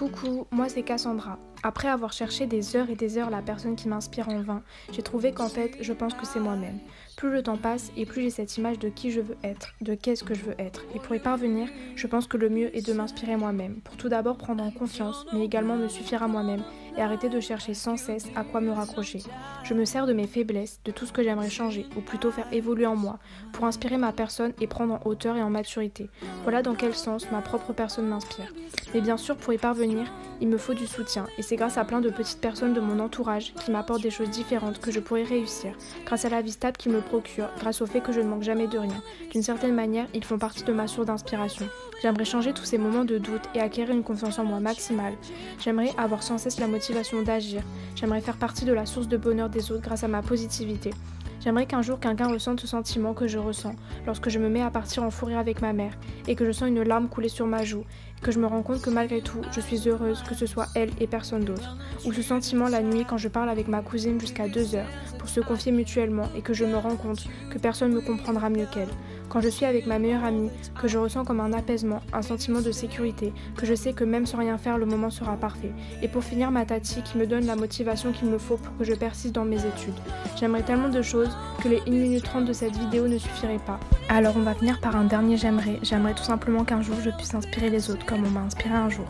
Coucou, moi c'est Cassandra. Après avoir cherché des heures et des heures la personne qui m'inspire en vain, j'ai trouvé qu'en fait, je pense que c'est moi-même. Plus le temps passe et plus j'ai cette image de qui je veux être, de qu'est-ce que je veux être. Et pour y parvenir, je pense que le mieux est de m'inspirer moi-même, pour tout d'abord prendre en confiance, mais également me suffire à moi-même et arrêter de chercher sans cesse à quoi me raccrocher. Je me sers de mes faiblesses, de tout ce que j'aimerais changer, ou plutôt faire évoluer en moi, pour inspirer ma personne et prendre en hauteur et en maturité. Voilà dans quel sens ma propre personne m'inspire. Mais bien sûr, pour y parvenir, il me faut du soutien, et c'est grâce à plein de petites personnes de mon entourage qui m'apportent des choses différentes que je pourrais réussir, grâce à la vie stable qu'ils me procurent, grâce au fait que je ne manque jamais de rien. D'une certaine manière, ils font partie de ma source d'inspiration. J'aimerais changer tous ces moments de doute et acquérir une confiance en moi maximale. J'aimerais avoir sans cesse la motivation d'agir. J'aimerais faire partie de la source de bonheur des autres grâce à ma positivité. J'aimerais qu'un jour quelqu'un ressente ce sentiment que je ressens lorsque je me mets à partir en fou rire avec ma mère et que je sens une larme couler sur ma joue et que je me rends compte que malgré tout, je suis heureuse que ce soit elle et personne d'autre. Ou ce sentiment la nuit quand je parle avec ma cousine jusqu'à 2 heures pour se confier mutuellement et que je me rends compte que personne ne me comprendra mieux qu'elle. Quand je suis avec ma meilleure amie, que je ressens comme un apaisement, un sentiment de sécurité, que je sais que même sans rien faire, le moment sera parfait. Et pour finir, ma tati qui me donne la motivation qu'il me faut pour que je persiste dans mes études. J'aimerais tellement de choses que les 1 minute 30 de cette vidéo ne suffiraient pas. Alors on va finir par un dernier j'aimerais. J'aimerais tout simplement qu'un jour je puisse inspirer les autres comme on m'a inspiré un jour.